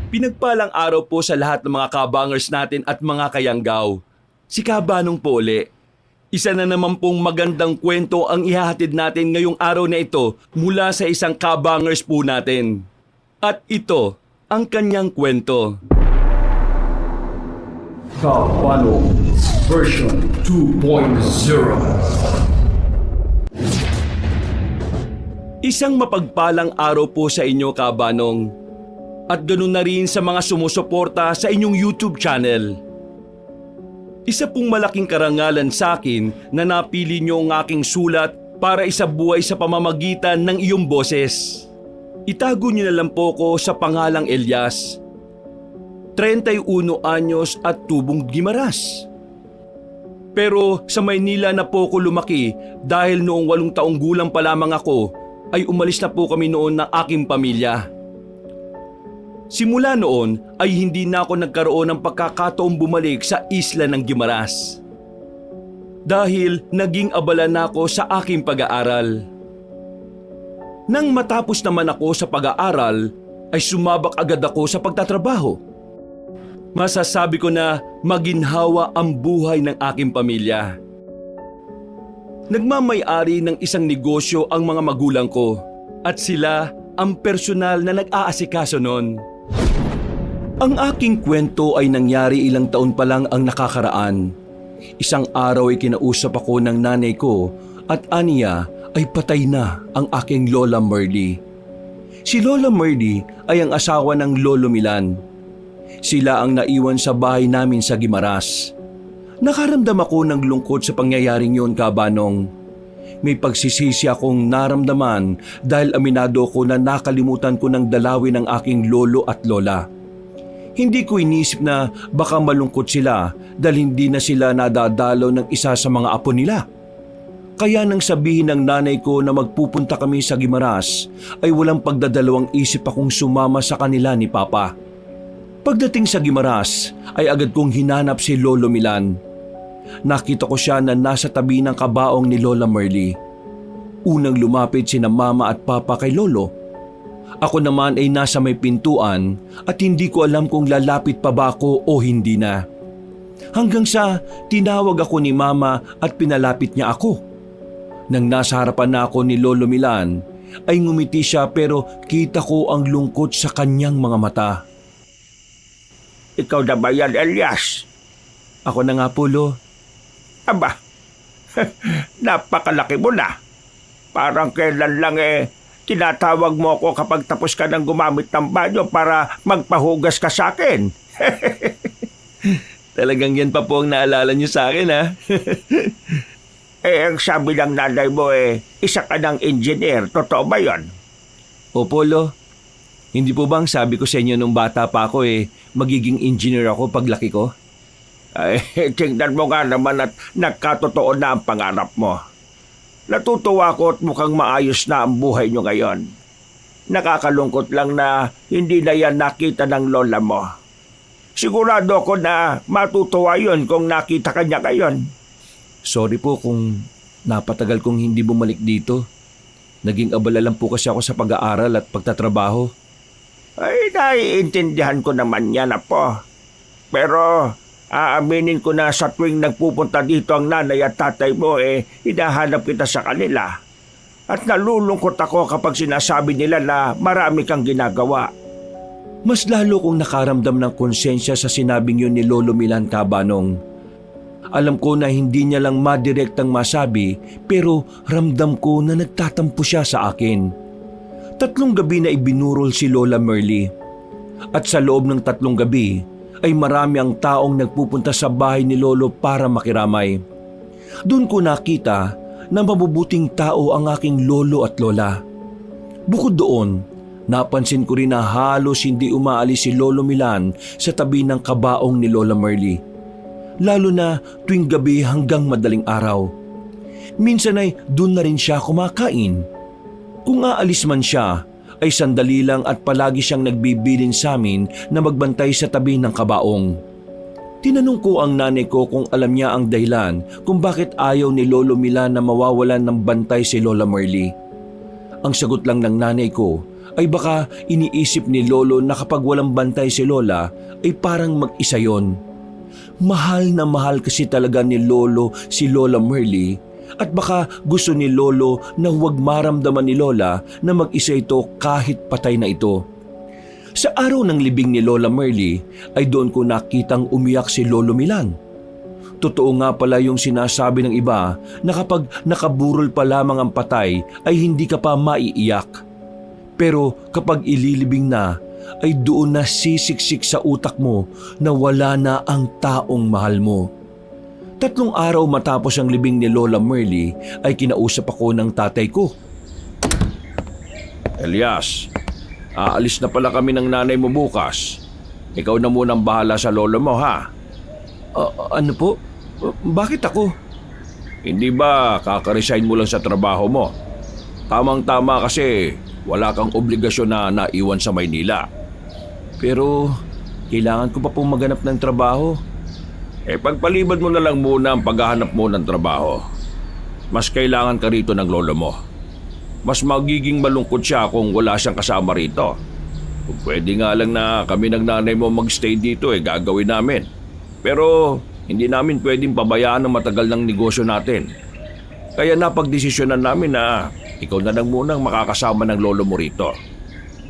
Pinagpalang araw po sa lahat ng mga kabangers natin at mga kayanggaw. Si Kabanong po uli. Isa na naman pong magandang kwento ang ihahatid natin ngayong araw na ito mula sa isang kabangers po natin. At ito ang kanyang kwento. Kabanong version 2.0. Isang mapagpalang araw po sa inyo, Kabanong. At ganoon na rin sa mga sumusuporta sa inyong YouTube channel. Isa pong malaking karangalan sa akin na napili niyo ang aking sulat para isabuhay sa pamamagitan ng iyong boses. Itago niyo na lang po ko sa pangalang Elias. 31 anyos at tubong Gimaras. Pero sa Maynila na po ko lumaki dahil noong 8 taong gulang pa lamang ako ay umalis na po kami noon ng aking pamilya. Simula noon ay hindi na ako nagkaroon ng pagkakataong bumalik sa isla ng Gimaras. Dahil naging abala na ako sa aking pag-aaral. Nang matapos naman ako sa pag-aaral ay sumabak agad ako sa pagtatrabaho. Masasabi ko na maginhawa ang buhay ng aking pamilya. Nagmamay-ari ng isang negosyo ang mga magulang ko at sila ang personal na nag-aasikaso noon. Ang aking kwento ay nangyari ilang taon pa lang ang nakakaraan. Isang araw ay kinausap ako ng nanay ko at aniya ay patay na ang aking Lola Merly. Si Lola Merly ay ang asawa ng Lolo Milan. Sila ang naiwan sa bahay namin sa Gimaras. Nakaramdam ako ng lungkot sa pangyayaring yun, Kabanong. May pagsisisi akong naramdaman dahil aminado ko na nakalimutan ko ng dalawin ng aking lolo at lola. Hindi ko inisip na baka malungkot sila dahil hindi na sila nadadalaw ng isa sa mga apo nila. Kaya nang sabihin ng nanay ko na magpupunta kami sa Gimaras ay walang pagdadalawang isip akong sumama sa kanila ni Papa. Pagdating sa Gimaras ay agad kong hinanap si Lolo Milan. Nakita ko siya na nasa tabi ng kabaong ni Lola Merly. Unang lumapit sina Mama at Papa kay Lolo. Ako naman ay nasa may pintuan at hindi ko alam kung lalapit pa ba ako o hindi na. Hanggang sa tinawag ako ni Mama at pinalapit niya ako. Nang nasa harapan na ako ni Lolo Milan, ay ngumiti siya pero kita ko ang lungkot sa kanyang mga mata. Ikaw na ba yan, Elias? Ako na nga po, Lo. Aba, napakalaki mo na. Parang kailan lang tinatawag mo ako kapag tapos ka ng gumamit ng banyo para magpahugas ka sa akin. Talagang yan pa po ang naalala niyo sa akin, ha? Ang sabi ng nanay mo isa ka ng engineer. Totoo ba yon? Opo, Lo. Hindi po bang sabi ko sa inyo nung bata pa ako magiging engineer ako paglaki ko? Ay, tingnan mo nga naman at nagkatotoo na ang pangarap mo. Natutuwa ko at mukhang maayos na ang buhay nyo ngayon. Nakakalungkot lang na hindi na yan nakita ng lola mo. Sigurado ako na matutuwa yun kung nakita ka niya ngayon. Sorry po kung napatagal kong hindi bumalik dito. Naging abala lang po kasi ako sa pag-aaral at pagtatrabaho. Ay, naiintindihan ko naman yan, Apo. Pero aaminin ko na sa tuwing nagpupunta dito ang nanay at tatay mo, hinahanap kita sa kanila. At nalulungkot ako kapag sinasabi nila na marami kang ginagawa. Mas lalo kong nakaramdam ng konsensya sa sinabing yun ni Lolo Milan, Kabanong. Alam ko na hindi niya lang madirektang masabi pero ramdam ko na nagtatampo siya sa akin. 3 gabi na ibinurol si Lola Merly. At sa loob ng 3 gabi ay marami ang taong nagpupunta sa bahay ni Lolo para makiramay. Doon ko nakita na mabubuting tao ang aking lolo at lola. Bukod doon, napansin ko rin na halos hindi umaalis si Lolo Milan sa tabi ng kabaong ni Lola Merly. Lalo na tuwing gabi hanggang madaling araw. Minsan ay doon na rin siya kumakain. Kung aalis man siya, ay sandali lang at palagi siyang nagbibilin sa amin na magbantay sa tabi ng kabaong. Tinanong ko ang nanay ko kung alam niya ang dahilan kung bakit ayaw ni Lolo Milan na mawawalan ng bantay si Lola Merly. Ang sagot lang ng nanay ko ay baka iniisip ni Lolo na kapag walang bantay si Lola ay parang mag-isa yon. Mahal na mahal kasi talaga ni Lolo si Lola Merly at baka gusto ni Lolo na huwag maramdaman ni Lola na mag-isa ito kahit patay na ito. Sa araw ng libing ni Lola Merly ay doon ko nakitang umiyak si Lolo Milan. Totoo nga pala yung sinasabi ng iba na kapag nakaburol pa lamang ang patay ay hindi ka pa maiiyak. Pero kapag ililibing na ay doon na sisiksik sa utak mo na wala na ang taong mahal mo. 3 araw matapos ang libing ni Lola Merly ay kinausap ako ng tatay ko. Elias, aalis na pala kami ng nanay mo bukas. Ikaw na munang bahala sa lolo mo, ha? Ano po? Bakit ako? Hindi ba kakaresign mo lang sa trabaho mo? Tamang-tama kasi wala kang obligasyon na naiwan sa Maynila. Pero kailangan ko pa pong maghanap ng trabaho. Pagpalibad mo na lang muna ang paghahanap mo ng trabaho. Mas kailangan ka rito ng lolo mo. Mas magiging malungkot siya kung wala siyang kasama rito. Kung pwede nga lang na kami ng nanay mo magstay dito, gagawin namin. Pero hindi namin pwedeng pabayaan ang matagal ng negosyo natin. Kaya napagdesisyonan namin na ikaw na lang munang makakasama ng lolo mo rito.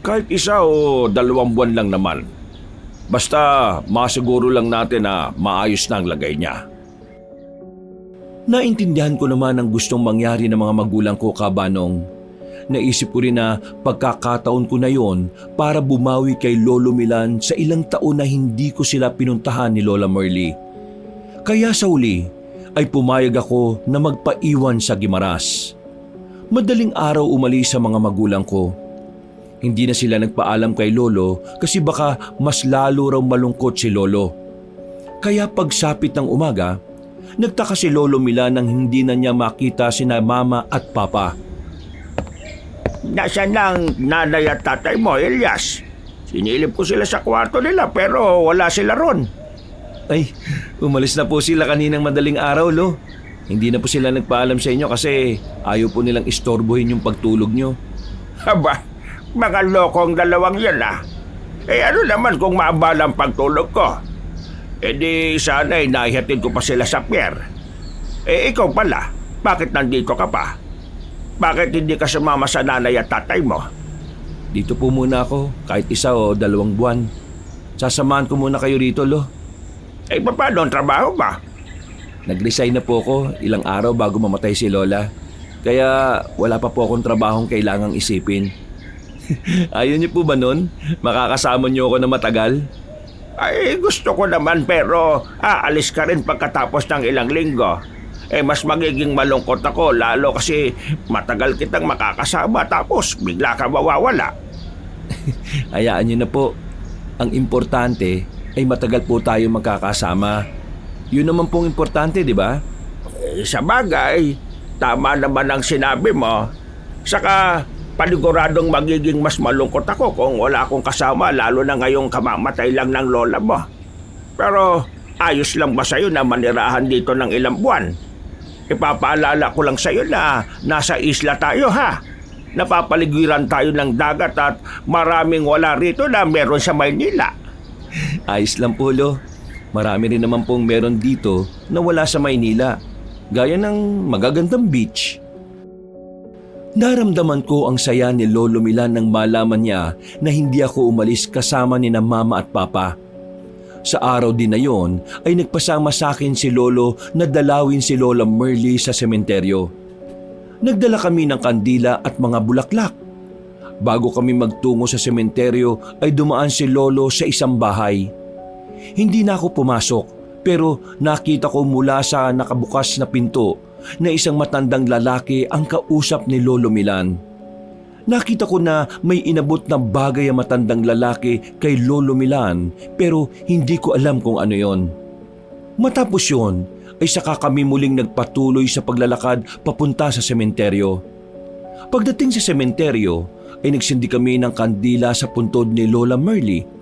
Kahit 1 o 2 buwan lang naman. Basta masiguro lang natin na maayos na ang lagay niya. Naintindihan ko naman ang gustong mangyari ng mga magulang ko, Kabanong. Naisip ko rin na pagkakataon ko na yon para bumawi kay Lolo Milan sa ilang taon na hindi ko sila pinuntahan ni Lola Merly. Kaya sa uli ay pumayag ako na magpaiwan sa Guimaras. Madaling araw umalis sa mga magulang ko. Hindi na sila nagpaalam kay Lolo kasi baka mas lalo raw malungkot si Lolo. Kaya pagsapit ng umaga, nagtaka si Lolo Milan nang hindi na niya makita sina Mama at Papa. Nasaan ang nanay at tatay mo, Elias? Sinilip ko sila sa kwarto nila pero wala sila ron. Ay, umalis na po sila kaninang madaling araw, Lo. Hindi na po sila nagpaalam sa inyo kasi ayaw po nilang istorbohin yung pagtulog nyo. Aba, mga lokong dalawang yan ano naman kung maabala ang pagtulog ko? Di sana'y naihatid ko pa sila sa pier. Ikaw pala, bakit nandito ka pa? Bakit hindi ka sumama sa nanay at tatay mo? Dito po muna ako, kahit 1 o 2 buwan. Sasamahan ko muna kayo rito, Lo. Paano ang trabaho ba? Nag-resign na po ako ilang araw bago mamatay si Lola. Kaya wala pa po akong trabahong kailangang isipin. Ayaw niyo po ba nun? Makakasama niyo ako na matagal? Gusto ko naman pero aalis ka rin pagkatapos ng ilang linggo. Mas magiging malungkot ako lalo kasi matagal kitang makakasama tapos bigla ka mawawala. Hayaan niyo na po. Ang importante ay matagal po tayo magkakasama. Yun naman pong importante, di ba? Sa bagay, tama naman ang sinabi mo. Saka paniguradong magiging mas malungkot ako kung wala akong kasama lalo na ngayong kamamatay lang ng lola mo. Pero ayos lang ba sa'yo na manirahan dito ng ilang buwan? Ipapaalala ko lang sa'yo na nasa isla tayo, ha? Napapaligiran tayo ng dagat at maraming wala rito na meron sa Maynila. Ayos lang po, Lo. Marami rin naman pong meron dito na wala sa Maynila. Gaya ng magagandang beach. Naramdaman ko ang saya ni Lolo Milan nang malaman niya na hindi ako umalis kasama ni na Mama at Papa. Sa araw din na yon ay nagpasama sa akin si Lolo na dalawin si Lola Merly sa sementeryo. Nagdala kami ng kandila at mga bulaklak. Bago kami magtungo sa sementeryo ay dumaan si Lolo sa isang bahay. Hindi na ako pumasok pero nakita ko mula sa nakabukas na pinto na isang matandang lalaki ang kausap ni Lolo Milan. Nakita ko na may inabot na bagay ang matandang lalaki kay Lolo Milan pero hindi ko alam kung ano yon. Matapos yon ay saka kami muling nagpatuloy sa paglalakad papunta sa sementeryo. Pagdating sa sementeryo ay nagsindi kami ng kandila sa puntod ni Lola Merly.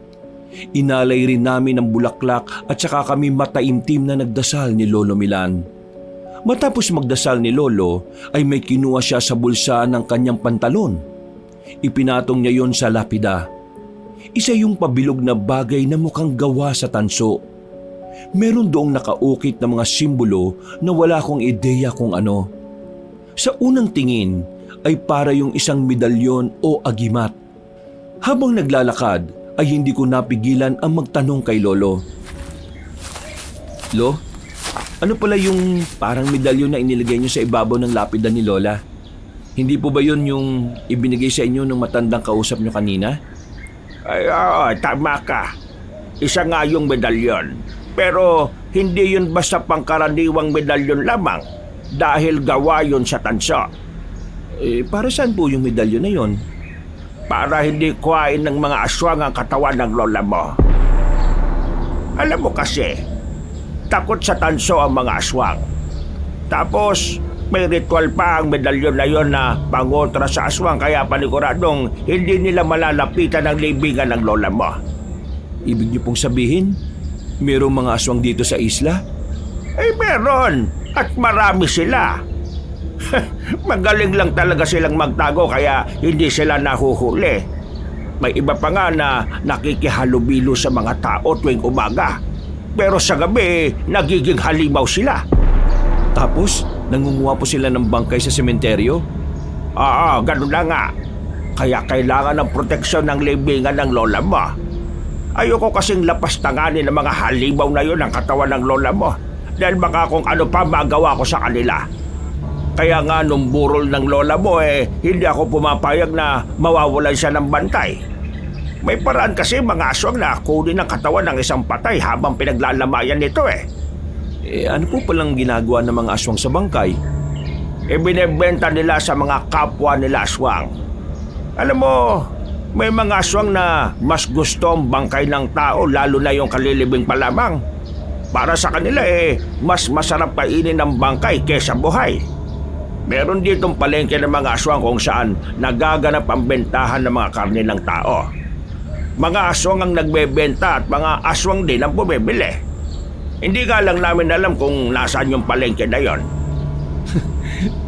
Inalay rin namin ang bulaklak at saka kami mataimtim na nagdasal ni Lolo Milan. Matapos magdasal ni Lolo ay may kinuha siya sa bulsa ng kanyang pantalon. Ipinatong niya yon sa lapida. Isa yung pabilog na bagay na mukhang gawa sa tanso. Meron doong nakaukit na mga simbolo na wala akong ideya kung ano. Sa unang tingin ay para yung isang medalyon o agimat. Habang naglalakad ay hindi ko napigilan ang magtanong kay Lolo. Lo, ano pala yung parang medalyon na inilagay niyo sa ibabaw ng lapida ni Lola? Hindi po ba yun yung ibinigay sa inyo ng matandang kausap niyo kanina? Ay, oo, tama ka. Isa nga yung medalyon. Pero hindi yun basta pangkaraniwang medalyon lamang dahil gawa yun sa tanso. Para saan po yung medalyon na yon? Para hindi kuhain ng mga aswang ang katawan ng lola mo. Alam mo kasi, takot sa tanso ang mga aswang. Tapos, may ritual pa ang medalyon na yon na pangontra sa aswang kaya paniguradong hindi nila malalapitan ang libingan ng lola mo. Ibig niyo pong sabihin, mayroong mga aswang dito sa isla? Meron. At marami sila. Magaling lang talaga silang magtago kaya hindi sila nahuhuli. May iba pa nga na nakikihalubilo sa mga tao tuwing umaga. Pero sa gabi, nagiging halimaw sila. Tapos, nangunguha po sila ng bangkay sa sementeryo? Oo, ganun na nga. Kaya kailangan ng proteksyon ng libingan ng lola mo. Ayoko kasing lapastanganin ng mga halimaw na yun ang katawan ng lola mo. Dahil baka kung ano pa magawa ko sa kanila. Kaya nga nung burol ng lola mo hindi ako pumapayag na mawawalan siya ng bantay. May paraan kasi mga aswang na kunin ang katawan ng isang patay habang pinaglalamayan nito Ano po palang ginagawa ng mga aswang sa bangkay? Ibinebenta nila sa mga kapwa nila aswang. Alam mo, may mga aswang na mas gusto ang bangkay ng tao lalo na yung kalilibing pa lamang. Para sa kanila mas masarap kainin ng bangkay kesa buhay. Meron ditong palengke ng mga aswang kung saan nagaganap ang bentahan ng mga karne ng tao. Mga aswang ang nagbebenta at mga aswang din ang bumibili. Hindi ka lang namin alam kung nasaan yung palengke na yon.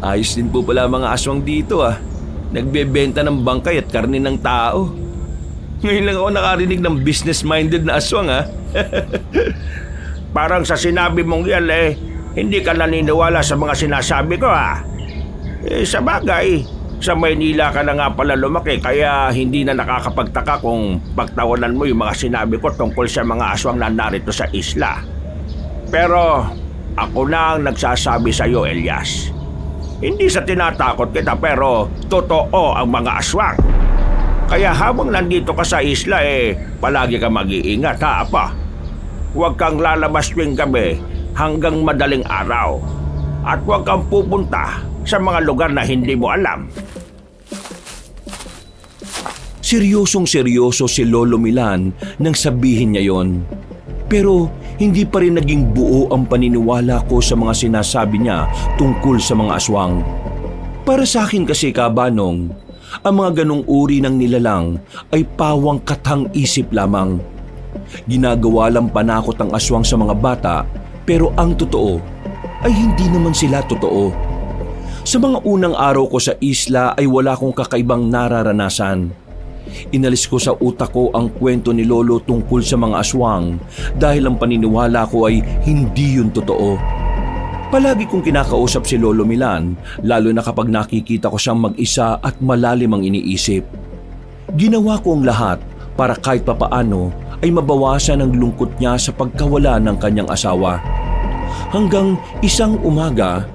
Ayos din po pala mga aswang dito Nagbebenta ng bangkay at karne ng tao. Ngayon lang ako nakarinig ng business-minded na aswang Parang sa sinabi mong yan hindi ka naniniwala sa mga sinasabi ko sa bagay, sa Maynila ka na nga pala lumaki kaya hindi na nakakapagtaka kung pagtawanan mo yung mga sinabi ko tungkol sa mga aswang na narito sa isla. Pero ako na ang nagsasabi sa iyo, Elias. Hindi sa tinatakot kita pero totoo ang mga aswang. Kaya habang nandito ka sa isla palagi ka mag-iingat apa. Huwag kang lalabas tuwing gabi hanggang madaling araw. At huwag kang pupunta sa mga lugar na hindi mo alam. Seryosong-seryoso si Lolo Milan nang sabihin niya yon. Pero hindi pa rin naging buo ang paniniwala ko sa mga sinasabi niya tungkol sa mga aswang. Para sa akin kasi kabanong, ang mga ganong uri ng nilalang ay pawang katang-isip lamang. Ginagawa lang panakot ang aswang sa mga bata pero ang totoo ay hindi naman sila totoo. Sa mga unang araw ko sa isla ay wala akong kakaibang nararanasan. Inalis ko sa utak ko ang kwento ni Lolo tungkol sa mga aswang dahil ang paniniwala ko ay hindi yun totoo. Palagi kong kinakausap si Lolo Milan lalo na kapag nakikita ko siyang mag-isa at malalim ang iniisip. Ginawa ko ang lahat para kahit papaano ay mabawasan ang lungkot niya sa pagkawala ng kanyang asawa. Hanggang isang umaga,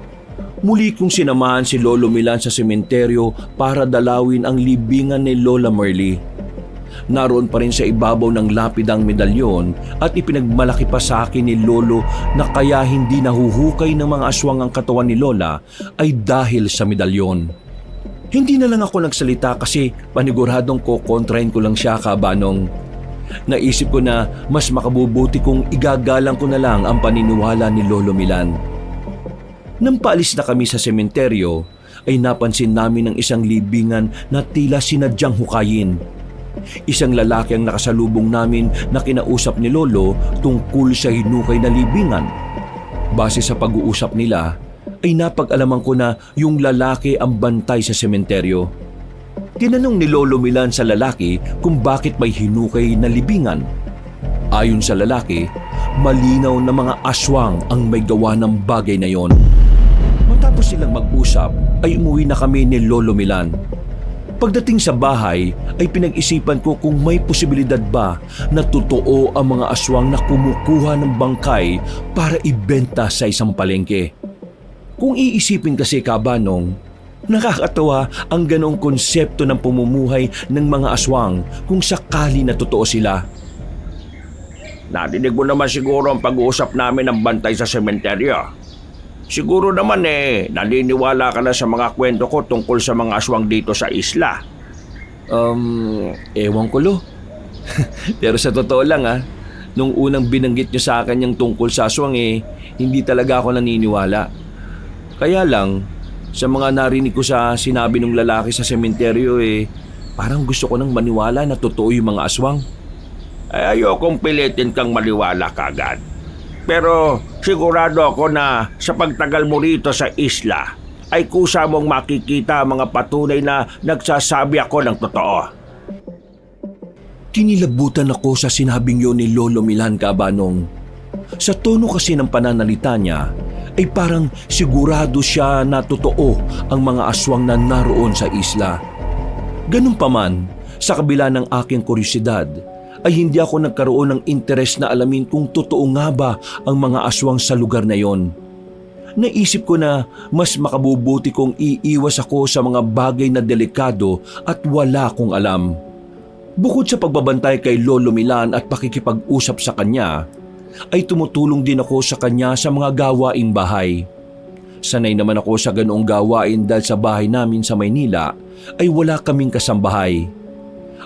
muli kong sinamahan si Lolo Milan sa sementeryo para dalawin ang libingan ni Lola Merly. Naroon pa rin sa ibabaw ng lapidang medalyon at ipinagmalaki pa sa akin ni Lolo na kaya hindi nahuhukay ng mga aswang ang katawan ni Lola ay dahil sa medalyon. Hindi na lang ako nagsalita kasi paniguradong kokontrahin ko lang siya kabanong. Naisip ko na mas makabubuti kung igagalang ko na lang ang paniniwala ni Lolo Milan. Nang paalis na kami sa sementeryo, ay napansin namin ang isang libingan na tila sinadyang hukayin. Isang lalaki ang nakasalubong namin na kinausap ni Lolo tungkol sa hinukay na libingan. Base sa pag-uusap nila, ay napag-alaman ko na yung lalaki ang bantay sa sementeryo. Tinanong ni Lolo Milan sa lalaki kung bakit may hinukay na libingan. Ayon sa lalaki, malinaw na mga aswang ang may gawa ng bagay na yon. Matapos silang mag-usap ay umuwi na kami ni Lolo Milan. Pagdating sa bahay ay pinag-isipan ko kung may posibilidad ba na totoo ang mga aswang na kumukuha ng bangkay para ibenta sa isang palengke. Kung iisipin kasi, Kabanong, nakakatawa ang ganoong konsepto ng pamumuhay ng mga aswang kung sakali na totoo sila. Nadinig mo naman siguro ang pag-uusap namin ng bantay sa sementeryo. Siguro naman naniniwala ka na sa mga kwento ko tungkol sa mga aswang dito sa isla. Ewan ko, Lo. Pero sa totoo lang nung unang binanggit niyo sa akin yung tungkol sa aswang hindi talaga ako naniniwala. Kaya lang, sa mga narinig ko sa sinabi ng lalaki sa sementeryo parang gusto ko nang maniwala na totoo yung mga aswang. Ay, ayokong pilitin kang maniwala kagad. Pero sigurado ako na sa pagtagal mo rito sa isla ay kusa mong makikita ang mga patunay na nagsasabi ako ng totoo. Kinilabutan ako sa sinabing yun ni Lolo Milan, Kabanong. Sa tono kasi ng pananalita niya ay parang sigurado siya na totoo ang mga aswang na naroon sa isla. Ganun pa man, sa kabila ng aking kuryosidad, ay hindi ako nagkaroon ng interes na alamin kung totoo nga ba ang mga aswang sa lugar na yon. Naisip ko na mas makabubuti kong iiwas ako sa mga bagay na delikado at wala kong alam. Bukod sa pagbabantay kay Lolo Milan at pakikipag-usap sa kanya, ay tumutulong din ako sa kanya sa mga gawaing bahay. Sanay naman ako sa ganoong gawain dahil sa bahay namin sa Maynila ay wala kaming kasambahay.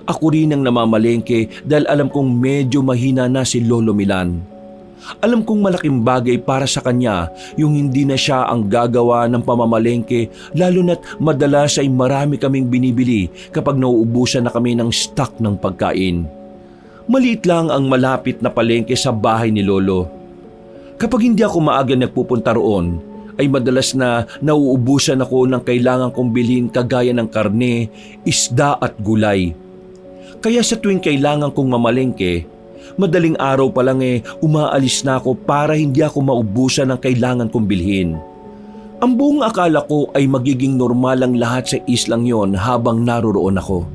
Ako rin ang namamalengke dahil alam kong medyo mahina na si Lolo Milan. Alam kong malaking bagay para sa kanya yung hindi na siya ang gagawa ng pamamalengke, lalo na't madalas ay marami kaming binibili kapag nauubusan na kami ng stock ng pagkain. Maliit lang ang malapit na palengke sa bahay ni Lolo. Kapag hindi ako maaga nagpupunta roon, ay madalas na nauubusan ako ng kailangan kong bilhin kagaya ng karne, isda at gulay. Kaya sa tuwing kailangan kong mamalengke, madaling araw pa lang umaalis na ako para hindi ako maubusan ng kailangan kong bilhin. Ang buong akala ko ay magiging normal ang lahat sa islang yon habang naroroon ako.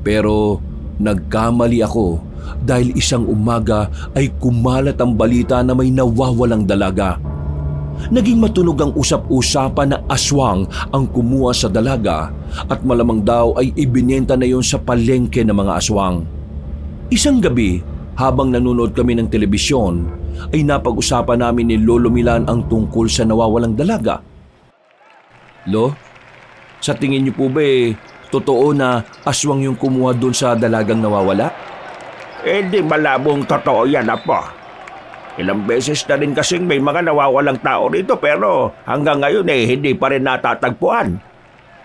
Pero nagkamali ako dahil isang umaga ay kumalat ang balita na may nawawalang dalaga. Naging matunog ang usap-usapan na aswang ang kumuha sa dalaga at malamang daw ay ibinenta na yon sa palengke ng mga aswang. Isang gabi, habang nanonood kami ng telebisyon, ay napag-usapan namin ni Lolo Milan ang tungkol sa nawawalang dalaga. Lo, sa tingin niyo po ba totoo na aswang yung kumuha doon sa dalagang nawawala? Di malabong totoo yan, Apo. Ilang beses na rin kasing may mga nawawalang tao rito pero hanggang ngayon hindi pa rin natatagpuan.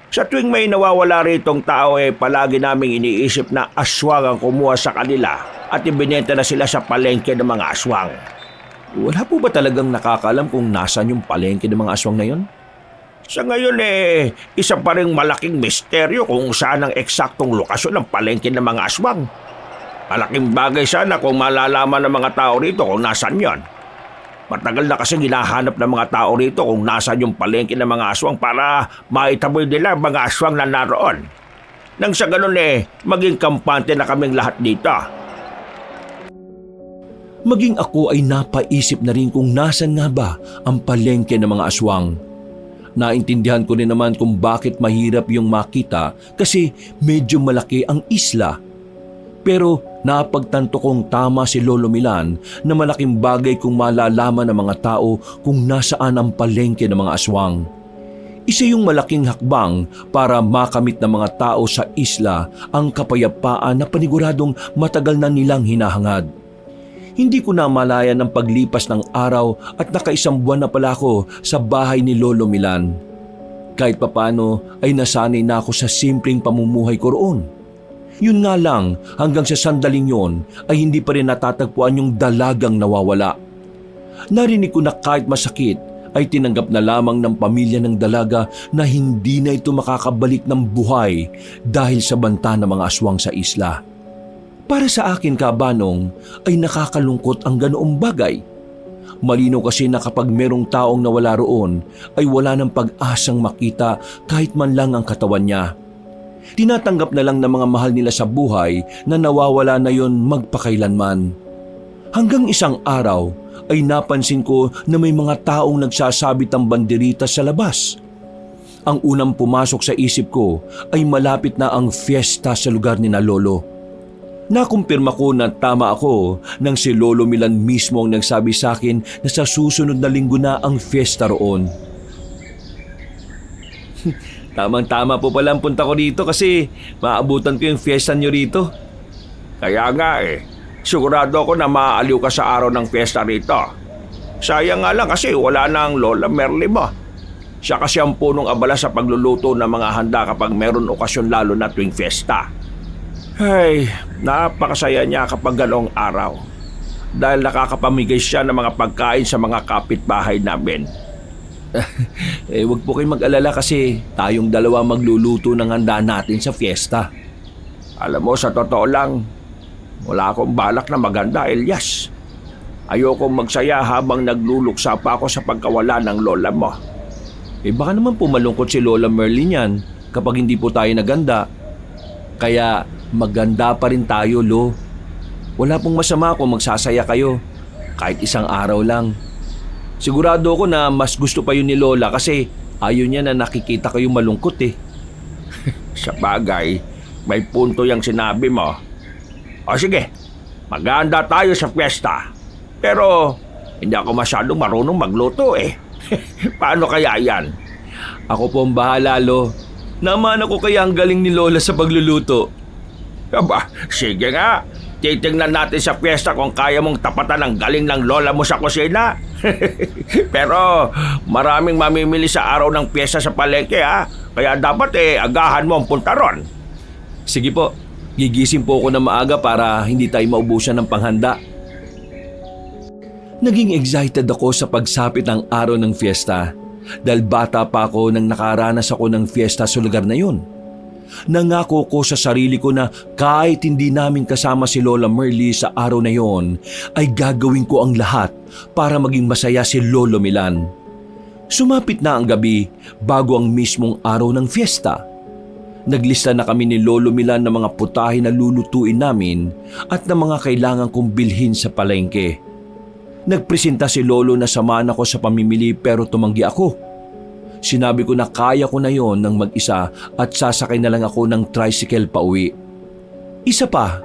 Sa tuwing may nawawala ritong tao palagi naming iniisip na aswang ang kumuha sa kanila at ibinenta na sila sa palengke ng mga aswang. Wala po ba talagang nakakaalam kung nasan yung palengke ng mga aswang na yon? Sa ngayon isa pa ring malaking misteryo kung saan ang eksaktong lokasyon ng palengke ng mga aswang. Malaking bagay sana kung malalaman ng mga tao rito kung nasan yon. Matagal na kasi hinahanap ng mga tao rito kung nasan yung palengke ng mga aswang para maitaboy nila ang mga aswang na naroon. Nang sa ganun maging kampante na kaming lahat dito. Maging ako ay napaisip na rin kung nasan nga ba ang palengke ng mga aswang. Naintindihan ko rin naman kung bakit mahirap yung makita kasi medyo malaki ang isla. Pero napagtanto kong tama si Lolo Milan na malaking bagay kung malalaman ng mga tao kung nasaan ang palengke ng mga aswang. Isa yung malaking hakbang para makamit ng mga tao sa isla ang kapayapaan na paniguradong matagal na nilang hinahangad. Hindi ko na malaya ng paglipas ng araw at nakaisang buwan na pala ako sa bahay ni Lolo Milan. Kahit papano ay nasanay na ako sa simpleng pamumuhay ko roon. Yun nga lang, hanggang sa sandaling yon ay hindi pa rin natatagpuan yung dalagang nawawala. Narinig ko na kahit masakit ay tinanggap na lamang ng pamilya ng dalaga na hindi na ito makakabalik ng buhay dahil sa banta ng mga aswang sa isla. Para sa akin, Kabanong, ay nakakalungkot ang ganoong bagay. Malinaw kasi na kapag merong taong nawala roon ay wala ng pag-asang makita kahit man lang ang katawan niya. Tinatanggap na lang ng mga mahal nila sa buhay na nawawala na yon magpakailanman. Hanggang isang araw ay napansin ko na may mga taong nagsasabit ng banderita sa labas. Ang unang pumasok sa isip ko ay malapit na ang fiesta sa lugar ni na Lolo. Nakumpirma ko na tama ako nang si Lolo Milan mismo ang nagsabi sa akin na sa susunod na linggo na ang fiesta roon. Tamang-tama po pala ang punta ko dito kasi maabutan ko yung fiesta nyo rito. Kaya nga sigurado ako na maaaliw ka sa araw ng fiesta rito. Sayang nga lang kasi wala na ang Lola Merly mo. Siya kasi ang punong abala sa pagluluto ng mga handa kapag meron okasyon lalo na tuwing fiesta. Ay, napakasaya niya kapag ganoong araw. Dahil nakakapamigay siya ng mga pagkain sa mga kapitbahay namin. Wag po kayong mag-alala kasi tayong dalawa magluluto ng handa natin sa fiesta. Alam mo, sa totoo lang, wala akong balak na maganda, Elias. Ayokong magsaya habang nagluluksa pa ako sa pagkawala ng lola mo. Baka naman po malungkot si Lola Merlin yan kapag hindi po tayo naganda. Kaya maganda pa rin tayo, Lo. Wala pong masama kung magsasaya kayo, kahit isang araw lang. Sigurado ako na mas gusto pa yun ni Lola kasi ayaw niya na nakikita kayong malungkot Sa bagay, may punto yung sinabi mo. O sige, maghahanda tayo sa fiesta. Pero hindi ako masyadong marunong magluto Paano kaya yan? Ako po ang bahala, Lo. Naman ako kaya ang galing ni Lola sa pagluluto. Aba, sige nga. Titingnan natin sa fiesta kung kaya mong tapatan ang galing ng lola mo sa kusina. Pero maraming mamimili sa araw ng fiesta sa palengke Kaya dapat agahan mo ang punta ron. Sige po, gigising po ako na maaga para hindi tayo maubusan ng panghanda. Naging excited ako sa pagsapit ng araw ng fiesta dahil bata pa ako nang nakaranas ako ng fiesta sa lugar na yun. Nangako ko sa sarili ko na kahit hindi namin kasama si Lola Merly sa araw na yon, ay gagawin ko ang lahat para maging masaya si Lolo Milan. Sumapit na ang gabi bago ang mismong araw ng fiesta. Naglista na kami ni Lolo Milan ng mga putahe na lulutuin namin at ng mga kailangan kong bilhin sa palengke. Nagpresenta si Lolo na samahan ako sa pamimili pero tumanggi ako. Sinabi ko na kaya ko na yon ng mag-isa at sasakay na lang ako ng tricycle pa uwi. Isa pa,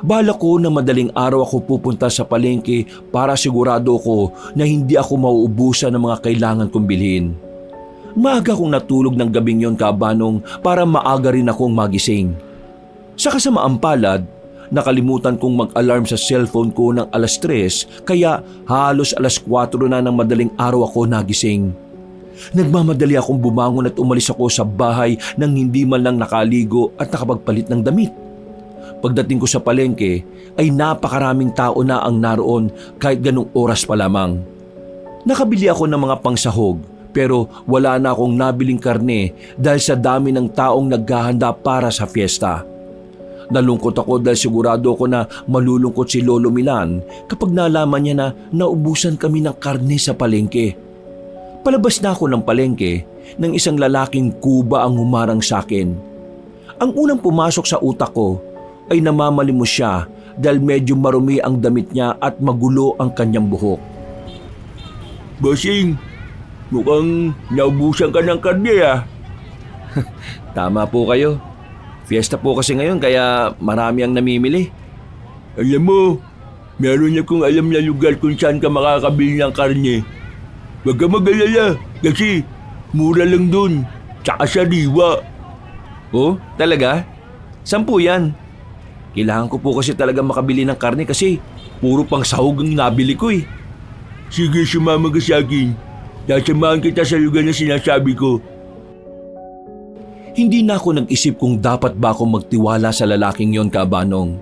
balak ko na madaling araw ako pupunta sa palengke para sigurado ko na hindi ako mauubusan ng mga kailangan kong bilhin. Maaga kong natulog ng gabing yon, Kabanong, para maaga rin akong magising. Sa kasamaang palad, nakalimutan kong mag-alarm sa cellphone ko ng 3:00 kaya halos 4:00 na ng madaling araw ako nagising. Nagmamadali akong bumangon at umalis ako sa bahay nang hindi man lang nakaligo at nakapagpalit ng damit. Pagdating ko sa palengke ay napakaraming tao na ang naroon kahit ganung oras pa lamang. Nakabili ako ng mga pangsahog pero wala na akong nabiling karne dahil sa dami ng taong naghahanda para sa fiesta. Nalungkot ako dahil sigurado ako na malulungkot si Lolo Milan kapag nalaman niya na naubusan kami ng karne sa palengke. Palabas na ako ng palengke nang isang lalaking kuba ang humarang sa akin. Ang unang pumasok sa utak ko ay namamalimos siya dahil medyo marumi ang damit niya at magulo ang kanyang buhok. Bossing, mukhang naubusan ka ng karne Tama po kayo. Fiesta po kasi ngayon kaya marami ang namimili. Alam mo, meron akong alam na lugar kung saan ka makakabili ng karne. Huwag ka mag-alala kasi mura lang dun, tsaka sariwa. Oh, talaga? Saan po yan? Kailangan ko po kasi talaga makabili ng karne kasi puro pang sahog ang nabili ko Sige, sumama ka sa akin. Sasamahan kita sa lugar na sinasabi ko. Hindi na ako nag-isip kung dapat ba akong magtiwala sa lalaking yon, Kabanong.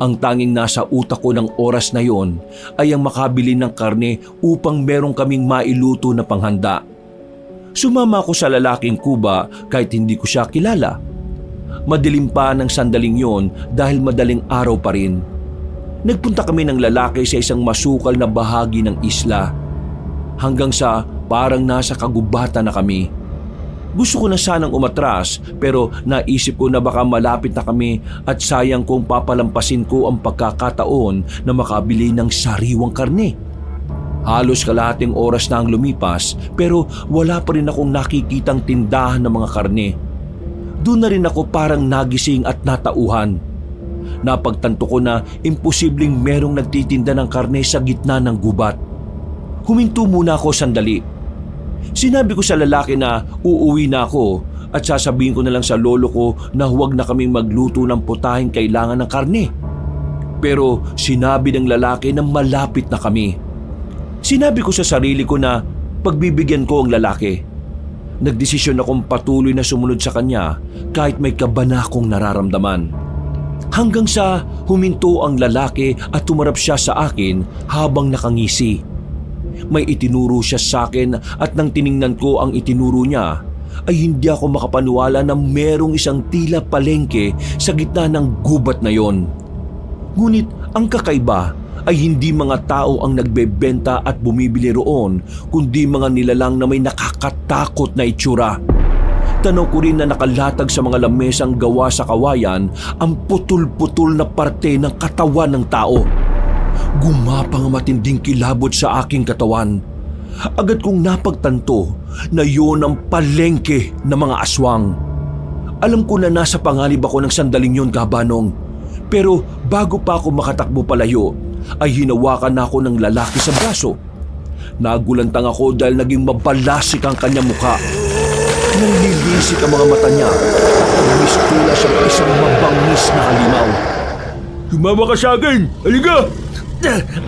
Ang tanging nasa utak ko ng oras na yon ay ang makabili ng karne upang merong kaming mailuto na panghanda. Sumama ako sa lalaking kuba kahit hindi ko siya kilala. Madilim pa ng sandaling yon dahil madaling araw pa rin. Nagpunta kami ng lalaki sa isang masukal na bahagi ng isla. Hanggang sa parang nasa kagubatan na kami. Gusto ko na sanang umatras pero naisip ko na baka malapit na kami at sayang kung papalampasin ko ang pagkakataon na makabili ng sariwang karne. Halos kalahating oras na ang lumipas pero wala pa rin akong nakikitang tindahan ng mga karne. Doon na rin ako parang nagising at natauhan. Napagtanto ko na imposibleng merong nagtitinda ng karne sa gitna ng gubat. Huminto muna ako sandali. Sinabi ko sa lalaki na uuwi na ako at sasabihin ko na lang sa lolo ko na huwag na kaming magluto ng putahing kailangan ng karne. Pero sinabi ng lalaki na malapit na kami. Sinabi ko sa sarili ko na pagbibigyan ko ang lalaki. Nagdesisyon akong patuloy na sumunod sa kanya kahit may kaba na akong nararamdaman. Hanggang sa huminto ang lalaki at tumarap siya sa akin habang nakangisi. May itinuro siya sa akin at nang tiningnan ko ang itinuro niya ay hindi ako makapaniwala na merong isang tila palengke sa gitna ng gubat na yon. Ngunit ang kakaiba ay hindi mga tao ang nagbebenta at bumibili roon kundi mga nilalang na may nakakatakot na itsura. Tanaw ko rin na nakalatag sa mga lamesang gawa sa kawayan ang putol-putol na parte ng katawan ng tao. Gumapang ang matinding kilabot sa aking katawan. Agad kong napagtanto na yun ang palengke ng mga aswang. Alam ko na nasa panganib ako ng sandaling yun, Kabanong. Pero bago pa ako makatakbo palayo, ay hinawakan na ako ng lalaki sa braso. Nagulantang ako dahil naging mabalasik ang kanyang mukha. Nanlilisik ang mga mata niya at mistula siyang isang mabangis na halimaw. Sumama ka sa akin! Halika!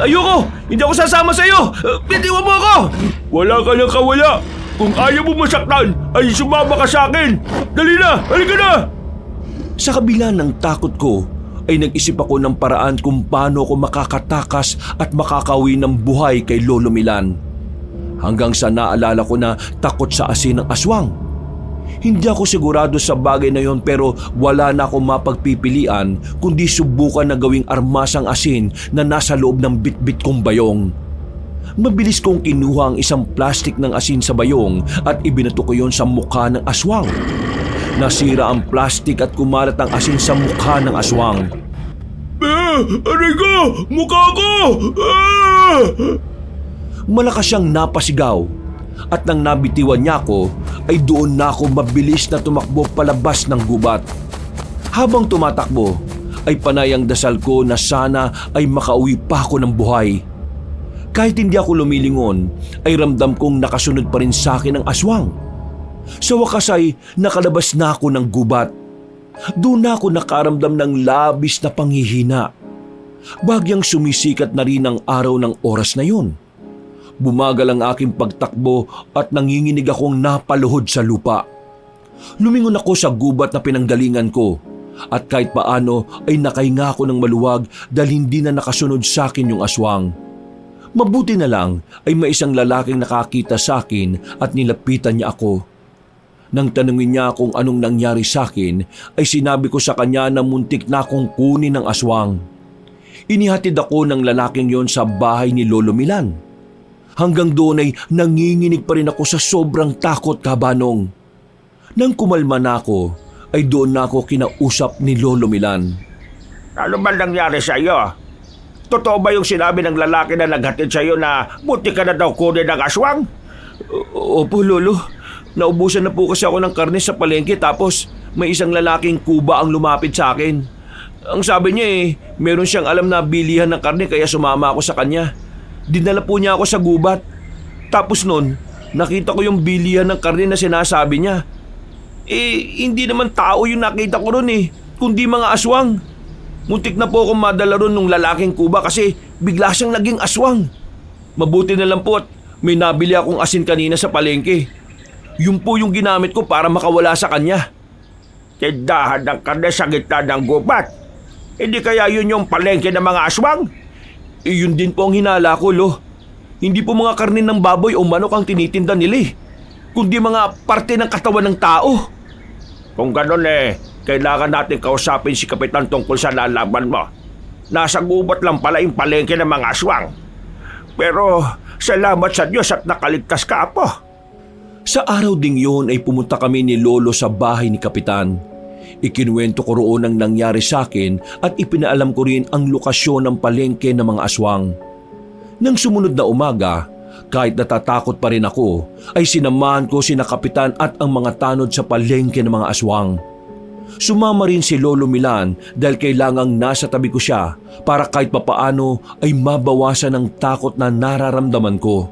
Ayoko! Hindi ako sasama sa iyo! Bitiwan mo ako! Wala ka ng kawala! Kung ayaw mo masaktan, ay sumama ka sa akin! Dali na! Halika na! Sa kabila ng takot ko, ay nag-isip ako ng paraan kung paano ako makakatakas at makakawi ng buhay kay Lolo Milan. Hanggang sa naalala ko na takot sa asin ng aswang. Hindi ako sigurado sa bagay na yon pero wala na akong mapagpipilian kundi subukan na gawing armas ang asin na nasa loob ng bitbit kong bayong. Mabilis kong kinuha ang isang plastik ng asin sa bayong at ibinato ko yon sa mukha ng aswang. Nasira ang plastik at kumalat ang asin sa mukha ng aswang. Aray ko! Mukha ko! Malakas siyang napasigaw at nang nabitiwan niya ako ay doon na ako mabilis na tumakbo palabas ng gubat. Habang tumatakbo ay panay ang dasal ko na sana ay makauwi pa ako ng buhay. Kahit hindi ako lumilingon ay ramdam kong nakasunod pa rin sa akin ang aswang. Sa wakas ay nakalabas na ako ng gubat. Doon na ako nakaramdam ng labis na panghihina. Bagyang sumisikat na rin ang araw ng oras na yun. Bumagal ang aking pagtakbo at nanginginig akong napaluhod sa lupa. Lumingon ako sa gubat na pinanggalingan ko at kahit paano ay nakahinga ako ng maluwag dahil hindi na nakasunod sa akin yung aswang. Mabuti na lang ay may isang lalaking nakakita sa akin at nilapitan niya ako. Nang tanungin niya kung anong nangyari sa akin ay sinabi ko sa kanya na muntik na akong kunin ng aswang. Inihatid ako ng lalaking yon sa bahay ni Lolo Milan. Hanggang doon ay nanginginig pa rin ako sa sobrang takot, Kabanong. Nang kumalma na ako, ay doon na ako kinausap ni Lolo Milan. Ano ba nangyari sa iyo? Totoo ba yung sinabi ng lalaki na naghatid sa iyo na buti ka na daw kunin ng aswang? Opo, Lolo. Naubusan na po kasi ako ng karne sa palengke tapos may isang lalaking kuba ang lumapit sa akin. Ang sabi niya meron siyang alam na bilihan ng karne kaya sumama ako sa kanya. Dinala po niya ako sa gubat. Tapos nun, nakita ko yung bilihan ng karne na sinasabi niya. Hindi naman tao yung nakita ko ron kundi mga aswang. Muntik na po akong madala ron nung lalaking kuba kasi bigla siyang naging aswang. Mabuti na lang po at may nabili akong asin kanina sa palengke. Yun po yung ginamit ko para makawala sa kanya. Tindahan ng karne sa gitna ng gubat. Hindi kaya yun yung palengke ng mga aswang? Yun din po ang hinala ko, Lo. Hindi po mga karne ng baboy o manok ang tinitinda nila kundi mga parte ng katawan ng tao. Kung ganon kailangan natin kausapin si Kapitan tungkol sa lalaban mo. Nasa gubat lang pala yung palengke ng mga aswang. Pero salamat sa Diyos at nakaligtas ka, Apo. Sa araw ding yun ay pumunta kami ni Lolo sa bahay ni Kapitan. Ikinuwento ko roon ang nangyari sa akin at ipinaalam ko rin ang lokasyon ng palengke ng mga aswang. Nang sumunod na umaga, kahit natatakot pa rin ako, ay sinamahan ko sina Kapitan at ang mga tanod sa palengke ng mga aswang. Sumama rin si Lolo Milan dahil kailangang nasa tabi ko siya para kahit papaano ay mabawasan ang takot na nararamdaman ko.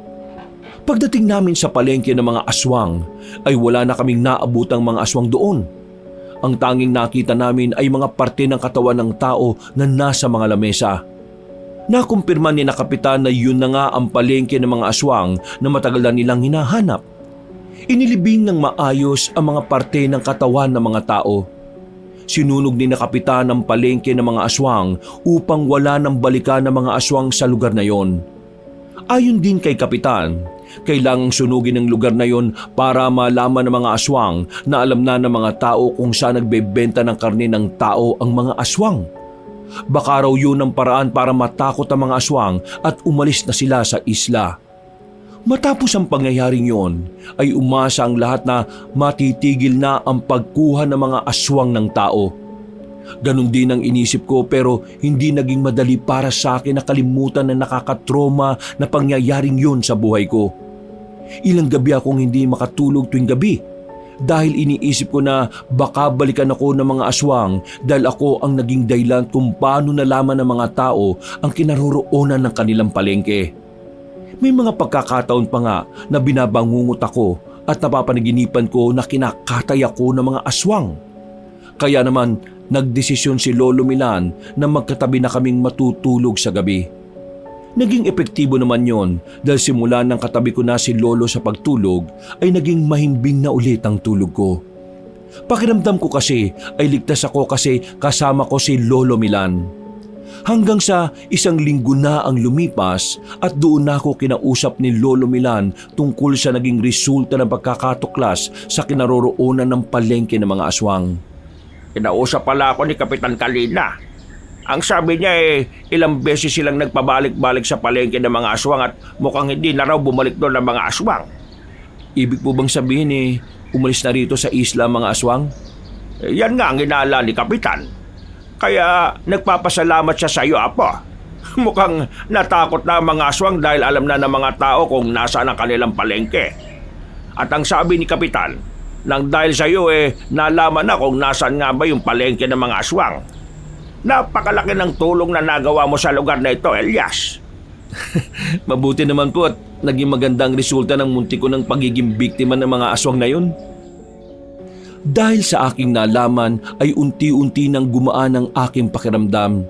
Pagdating namin sa palengke ng mga aswang, ay wala na kaming naabutang mga aswang doon. Ang tanging nakita namin ay mga parte ng katawan ng tao na nasa mga lamesa. Nakumpirma ni na Kapitan na yun na nga ang palengke ng mga aswang na matagal na nilang hinahanap. Inilibing ng maayos ang mga parte ng katawan ng mga tao. Sinunog ni na Kapitan ang palengke ng mga aswang upang wala nang balikan ng mga aswang sa lugar na yon. Ayon din kay Kapitan, kailangang sunugin ang lugar na yon para malaman ng mga aswang na alam na ng mga tao kung saan nagbebenta ng karne ng tao ang mga aswang. Baka raw yun ang paraan para matakot ang mga aswang at umalis na sila sa isla. Matapos ang pangyayaring yon, ay umasa ang lahat na matitigil na ang pagkuha ng mga aswang ng tao. Ganon din ang inisip ko pero hindi naging madali para sa akin na kalimutan na nakakatroma na pangyayaring yon sa buhay ko. Ilang gabi akong hindi makatulog tuwing gabi dahil iniisip ko na baka balikan ako ng mga aswang dahil ako ang naging dahilan kung paano nalaman ng mga tao ang kinaroroonan ng kanilang palengke. May mga pagkakataon pa nga na binabangungot ako at napapanaginipan ko na kinakatay ako ng mga aswang. Kaya naman nagdesisyon si Lolo Milan na magkatabi na kaming matutulog sa gabi. Naging epektibo naman yon dahil simula ng katabi ko na si Lolo sa pagtulog ay naging mahimbing na ulit ang tulog ko. Pakiramdam ko kasi ay ligtas ako kasi kasama ko si Lolo Milan. Hanggang sa 1 linggo na ang lumipas at doon na ako kinausap ni Lolo Milan tungkol sa naging resulta ng pagkakatuklas sa kinaroroonan ng palengke ng mga aswang. Kinausap pala ako ni Kapitan Kalina. Ang sabi niya ilang beses silang nagpabalik-balik sa palengke ng mga aswang at mukhang hindi na raw bumalik doon ng mga aswang. Ibig po bang sabihin umalis na rito sa isla ang mga aswang? Yan nga ang inala ni Kapitan. Kaya nagpapasalamat siya sa iyo, Apo. Mukhang natakot na ang mga aswang dahil alam na ng mga tao kung nasaan ang kanilang palengke. At ang sabi ni Kapitan, nang dahil sa iyo nalaman na kung nasaan nga ba yung palengke ng mga aswang. Napakalaki ng tulong na nagawa mo sa lugar na ito, Elias. Mabuti naman po at naging magandang resulta ng munti ko ng pagiging biktima ng mga aswang na yun. Dahil sa aking nalaman ay unti-unti nang gumaan ang aking pakiramdam.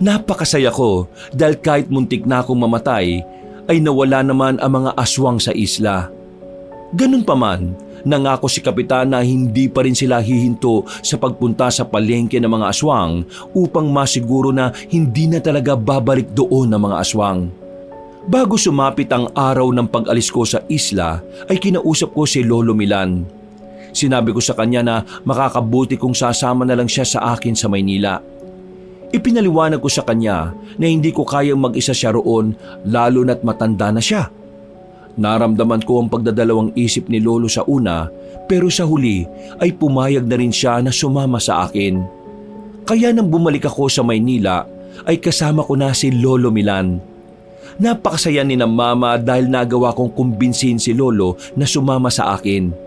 Napakasaya ko dahil kahit muntik na akong mamatay ay nawala naman ang mga aswang sa isla. Ganun pa man, nangako si Kapitan na hindi pa rin sila hihinto sa pagpunta sa palengke ng mga aswang upang masiguro na hindi na talaga babalik doon ang mga aswang. Bago sumapit ang araw ng pag-alis ko sa isla ay kinausap ko si Lolo Milan. Sinabi ko sa kanya na makakabuti kung sasama na lang siya sa akin sa Maynila. Ipinaliwanag ko sa kanya na hindi ko kayang mag-isa siya roon lalo na't matanda na siya. Naramdaman ko ang pagdadalawang isip ni Lolo sa una pero sa huli ay pumayag na rin siya na sumama sa akin. Kaya nang bumalik ako sa Maynila ay kasama ko na si Lolo Milan. Napakasaya ni na Mama dahil nagawa kong kumbinsin si Lolo na sumama sa akin.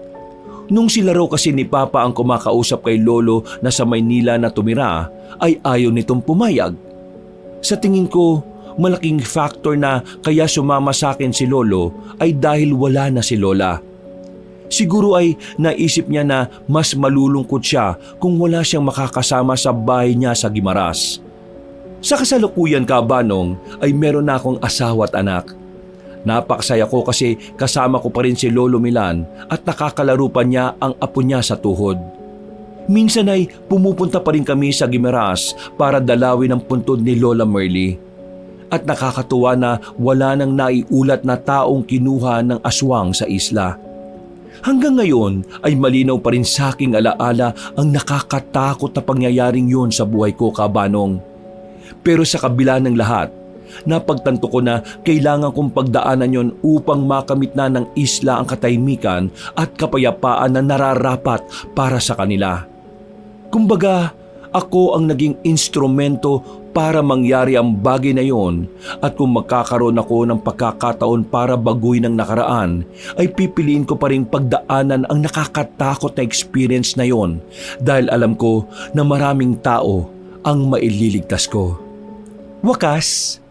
Nung sila raw kasi ni Papa ang kumakausap kay Lolo na sa Maynila na tumira ay ayaw nitong pumayag. Sa tingin ko, malaking factor na kaya sumama sa akin si Lolo ay dahil wala na si Lola. Siguro ay naisip niya na mas malulungkot siya kung wala siyang makakasama sa bahay niya sa Guimaras. Sa kasalukuyan, Kabanong, ay meron na akong asawa at anak. Napakasaya ko kasi kasama ko pa rin si Lolo Milan at nakakalaro pa niya ang apo niya sa tuhod. Minsan ay pumupunta pa rin kami sa Guimaras para dalawin ang puntod ni Lola Merly. At nakakatuwa na wala nang naiulat na taong kinuha ng aswang sa isla. Hanggang ngayon ay malinaw pa rin sa aking alaala ang nakakatakot na pangyayaring yun sa buhay ko, Kabanong. Pero sa kabila ng lahat, napagtanto ko na kailangan kong pagdaanan yon upang makamit na ng isla ang katahimikan at kapayapaan na nararapat para sa kanila. Kumbaga, ako ang naging instrumento para mangyari ang bagay na yon, at kung magkakaroon ako ng pagkakataon para baguhin ang nakaraan, ay pipiliin ko pa rin pagdaanan ang nakakatakot na experience na yon dahil alam ko na maraming tao ang maililigtas ko. Wakas,